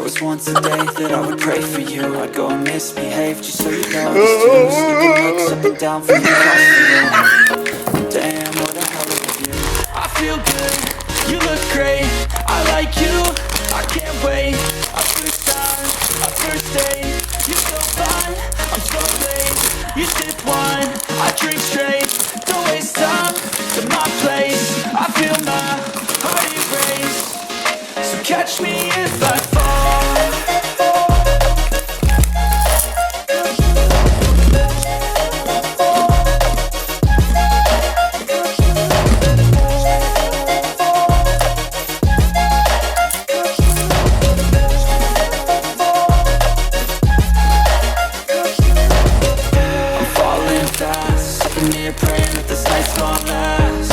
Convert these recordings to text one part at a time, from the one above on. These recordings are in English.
was once a day that I would pray for you. I'd go and misbehave just so you notice too. Sneaking looks up and down from across the room. Damn, what a hell of a view. I feel good, you look great, I like you, I can't wait. Our first time, our first date, you're so fine, I'm so late. You sip wine, I drink straight, don't waste time to my place. I feel my heart erase, so catch me if I fall. Praying that this night's gonna last.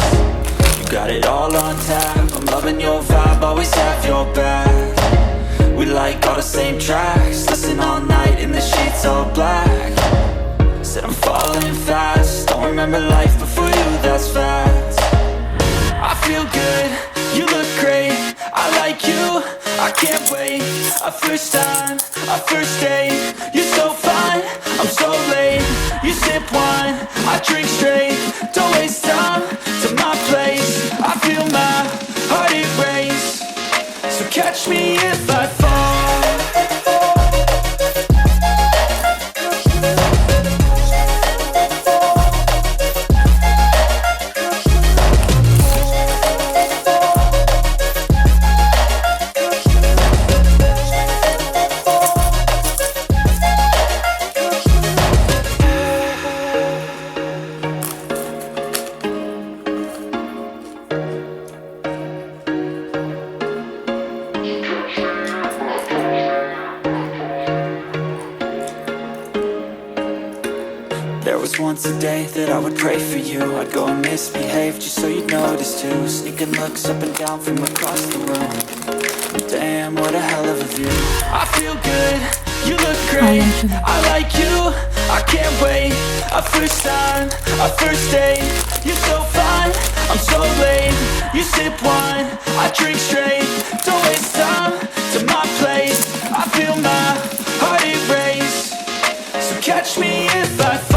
You got it all on tap, I'm loving your vibe, always have your back. We like all the same tracks, listen all night in the sheets all black. Said I'm falling fast, don't remember life before you, that's fact. I feel good, you look great, I like you, I can't wait. Our first time, our first date, you're so fine, I'm so late. You sip wine, I drink straight, don't waste time to my place. I feel my heart erase, so catch me if I fall. There was once a day that I would pray for you. I'd go and misbehave just so you'd notice too. Sneaking looks up and down from across the room. Damn, what a hell of a view. I feel good, you look great, I like you, I can't wait. Our first time, our first date, you're so fine, I'm so late. You sip wine, I drink straight, don't waste time to my place. I feel my heart erase, so catch me if I fall.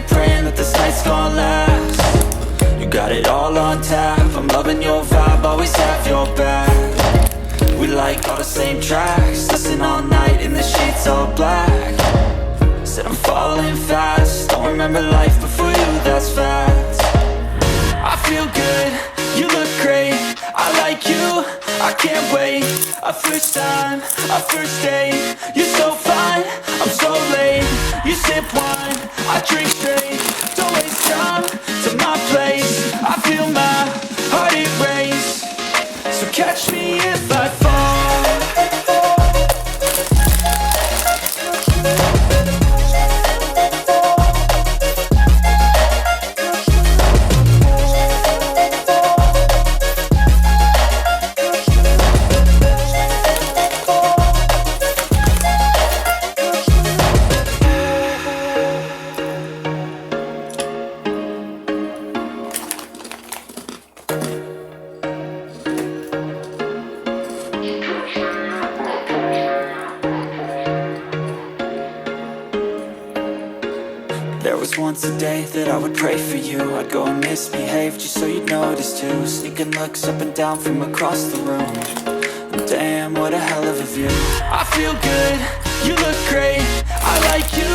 Praying that this night's gonna last. You got it all on tap, I'm loving your vibe, always have your back. We like all the same tracks, listen all night in the sheets all black. Said I'm falling fast, don't remember life before you, that's fact. I feel good, you look great, I like you, I can't wait. Our first time, our first date, you're so fine, I'm so late. You sip wine, I drink straight, don't waste time to my place. I feel my heart erase, so catch me if I fall. There was once a day that I would pray for you. I'd go and misbehave just so you'd notice too. Sneaking looks up and down from across the room. Damn, what a hell of a view. I feel good, you look great, I like you,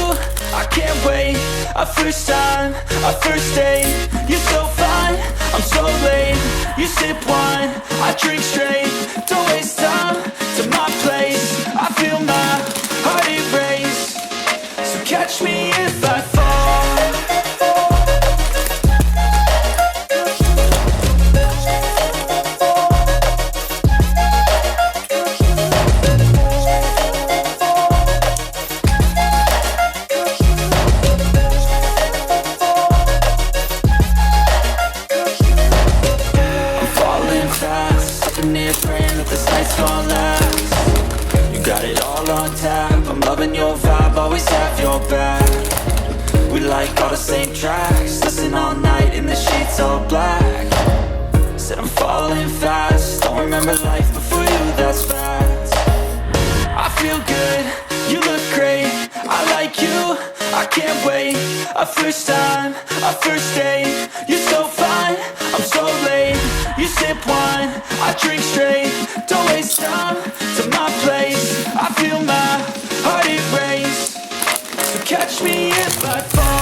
I can't wait. Our first time, our first date, you're so fine, I'm so late. You sip wine, I drink straight, don't waste time to my place. I feel my heart erase, so catch me if I fall. like all the same tracks. Listen all night in the sheets all black. Said I'm falling fast. Don't remember life before you, that's fact. I feel good, you look great. I like you, I can't wait. A first time, a first date. You're so fine, I'm so late. You sip wine, I drink straight. Don't waste time to my place. I feel my heart erase. So catch me if I fall.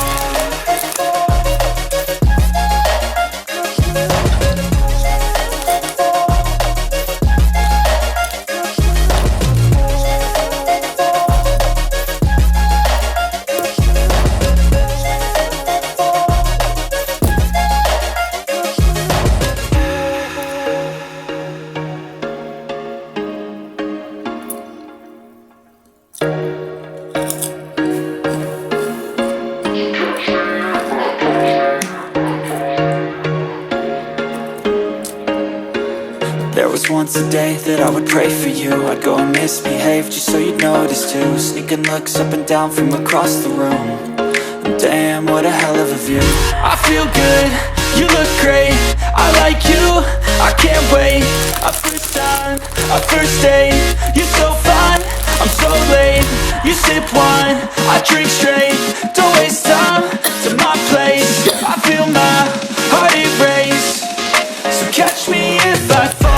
There was once a day that I would pray for you. I'd go and misbehave just so you'd notice too. Sneaking looks up and down from across the room. And damn, what a hell of a view. I feel good, you look great. I like you, I can't wait. A first time, a first date. You're so fine, I'm so late. You sip wine, I drink straight. Don't waste time to my place. I feel my heart erase. So catch me if I fall.